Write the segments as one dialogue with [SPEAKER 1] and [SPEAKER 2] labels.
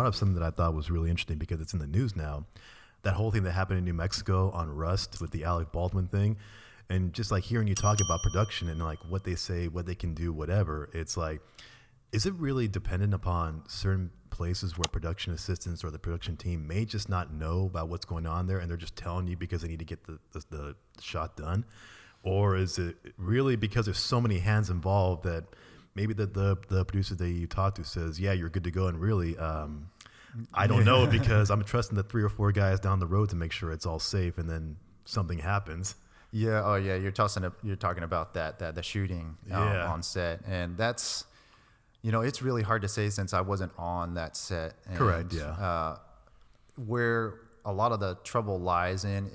[SPEAKER 1] brought up something that I thought was really interesting because it's in the news now. That whole thing that happened in New Mexico on Rust with the ALEC Baldwin thing. And just like hearing you talk about production and like what they say, what they can do, whatever, it's like, is it really dependent upon certain places where production assistants or the production team may just not know about what's going on there and they're just telling you because they need to get the shot done? Or is it really because there's so many hands involved that maybe the producer that you talk to says, yeah, you're good to go, and really, I don't know because I'm trusting the 3 or 4 guys down the road to make sure it's all safe, and then something happens.
[SPEAKER 2] Yeah. Oh, yeah. You're talking about the shooting on set, and that's, it's really hard to say since I wasn't on that set. And,
[SPEAKER 1] correct. Yeah.
[SPEAKER 2] Where a lot of the trouble lies in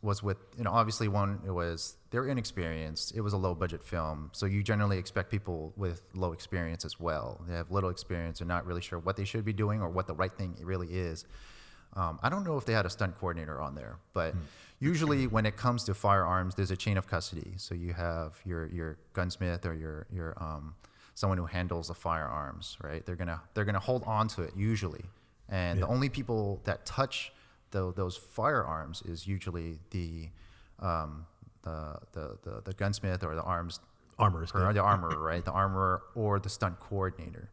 [SPEAKER 2] was with, obviously one, they're inexperienced. It was a low budget film. So you generally expect people with low experience as well. They have little experience. They're not really sure what they should be doing or what the right thing really is. I don't know if they had a stunt coordinator on there, but usually when it comes to firearms, there's a chain of custody. So you have your gunsmith or your someone who handles the firearms, right? They're gonna hold on to it usually. And the only people that touch those firearms is usually the gunsmith or the armorer, right? The armorer or the stunt coordinator.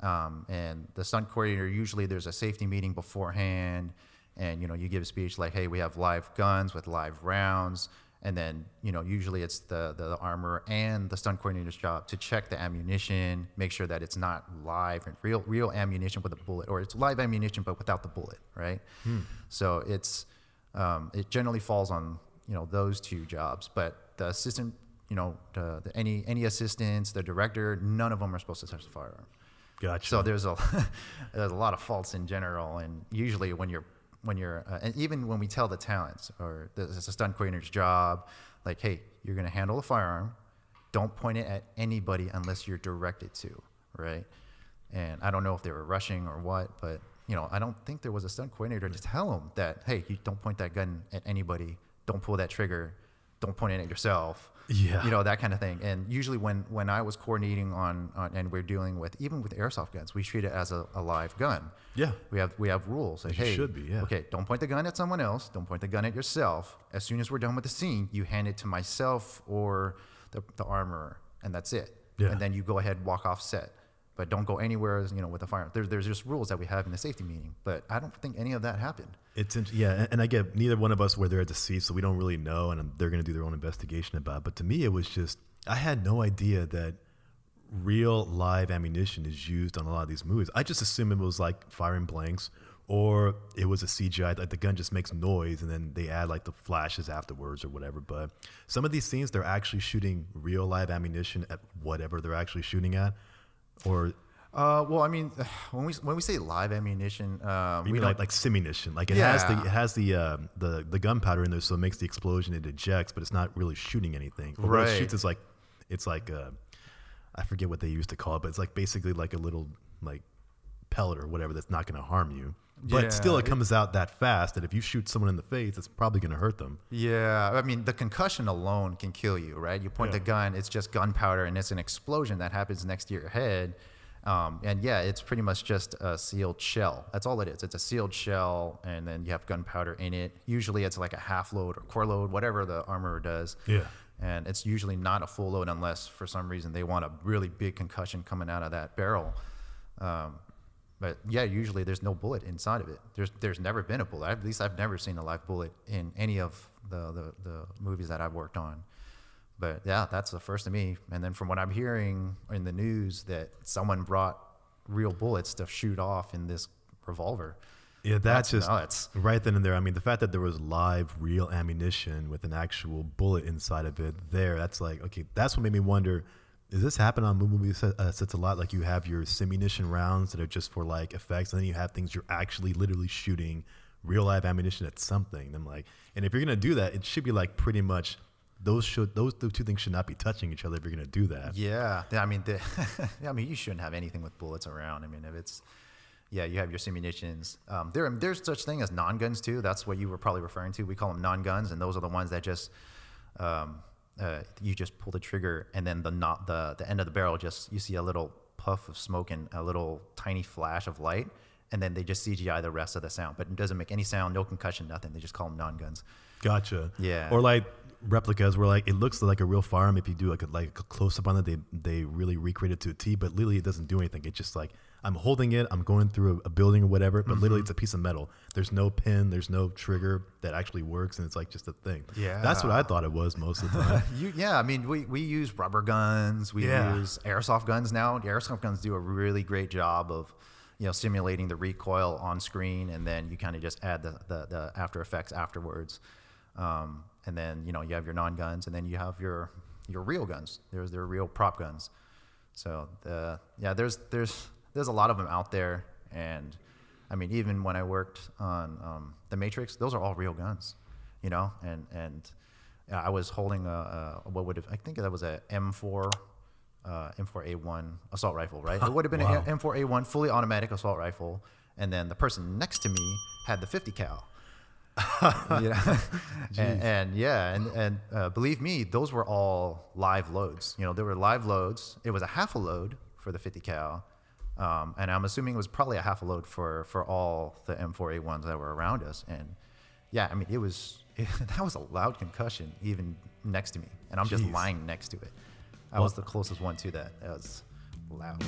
[SPEAKER 2] And the stunt coordinator, usually there's a safety meeting beforehand, and you give a speech like, hey, we have live guns with live rounds. And then, usually it's the armorer and the stunt coordinator's job to check the ammunition, make sure that it's not live and real ammunition with a bullet, or it's live ammunition but without the bullet, right? So it's it generally falls on those 2 jobs. But the assistant, any assistants, the director, none of them are supposed to touch the firearm.
[SPEAKER 1] Gotcha.
[SPEAKER 2] So there's a lot of faults in general, and usually when you're and even when we tell the talents, or it's a stunt coordinator's job, like, hey, you're going to handle the firearm, don't point it at anybody unless you're directed to, right? And I don't know if they were rushing or what, but I don't think there was a stunt coordinator to tell them that, hey, you don't point that gun at anybody, don't pull that trigger, don't point it at yourself. Yeah. That kind of thing. And usually when I was coordinating on and we're dealing with, even with airsoft guns, we treat it as a live gun. Yeah. We have rules. Like, hey, should be, yeah. Okay, don't point the gun at someone else. Don't point the gun at yourself. As soon as we're done with the scene, you hand it to myself or the armorer, and that's it. Yeah. And then you go ahead, walk off set. But don't go anywhere, with a firearm. There's just rules that we have in the safety meeting. But I don't think any of that happened.
[SPEAKER 1] And I get neither one of us were there at the scene, so we don't really know, and they're going to do their own investigation about it. But to me, it was just, I had no idea that real live ammunition is used on a lot of these movies. I just assumed it was like firing blanks, or it was a CGI, like the gun just makes noise, and then they add like the flashes afterwards or whatever. But some of these scenes, they're actually shooting real live ammunition at whatever they're actually shooting at. Or
[SPEAKER 2] well, I mean, when we say live ammunition,
[SPEAKER 1] we mean like simunition, like it has the gunpowder in there, so it makes the explosion, it ejects, but it's not really shooting anything. But what it shoots is like I forget what they used to call it, but it's like basically like a little like pellet or whatever that's not going to harm you. But still, it comes out that fast that if you shoot someone in the face, it's probably going to hurt them. Yeah,
[SPEAKER 2] I mean, the concussion alone can kill you, right? You point the gun, it's just gunpowder, and it's an explosion that happens next to your head. And it's pretty much just a sealed shell. That's all it is. It's a sealed shell, and then you have gunpowder in it. Usually it's like a half load or core load, whatever the armorer does. Yeah. And it's usually not a full load unless for some reason they want a really big concussion coming out of that barrel. But usually there's no bullet inside of it. There's never been a bullet. At least I've never seen a live bullet in any of the movies that I've worked on. But that's the first to me. And then from what I'm hearing in the news, that someone brought real bullets to shoot off in this revolver.
[SPEAKER 1] Yeah, that's just nuts. Right then and there. I mean, the fact that there was live, real ammunition with an actual bullet inside of it that's like, okay, that's what made me wonder, does this happen on movie sets a lot? Like you have your simunition rounds that are just for like effects, and then you have things you're actually literally shooting real live ammunition at something. And I'm like, and if you're going to do that, it should be like pretty much those two things should not be touching each other if you're going to do that.
[SPEAKER 2] Yeah. I mean, you shouldn't have anything with bullets around. I mean, if it's, you have your simunitions. There's such thing as non-guns too. That's what you were probably referring to. We call them non-guns, and those are the ones that just, you just pull the trigger, and then the end of the barrel, you see a little puff of smoke and a little tiny flash of light, and then they just CGI the rest of the sound, but it doesn't make any sound, no concussion, nothing. They just call them non-guns.
[SPEAKER 1] Gotcha.
[SPEAKER 2] Yeah.
[SPEAKER 1] Or like replicas where like it looks like a real firearm. If you do like a close up on it, they really recreate it to a T. But literally, it doesn't do anything. It's just like I'm holding it, I'm going through a building or whatever. But literally, it's a piece of metal. There's no pin, there's no trigger that actually works, and it's like just a thing.
[SPEAKER 2] Yeah.
[SPEAKER 1] That's what I thought it was most of the time.
[SPEAKER 2] I mean, we use rubber guns. We use airsoft guns now. The airsoft guns do a really great job of, simulating the recoil on screen, and then you kind of just add the after effects afterwards. And then, you have your non-guns, and then you have your real guns. There's real prop guns. So there's a lot of them out there. And I mean, even when I worked on The Matrix, those are all real guns, and I was holding I think that was a M4A1 assault rifle, right? It would have been
[SPEAKER 1] Wow.
[SPEAKER 2] an M4A1 fully automatic assault rifle. And then the person next to me had the 50 cal. And believe me, those were all live loads. There were live loads. It was a half a load for the 50 cal, and I'm assuming it was probably a half a load for all the M4A1s that were around us. And I mean, that was a loud concussion even next to me, and I'm just lying next to it. I was the closest one to that. That was loud.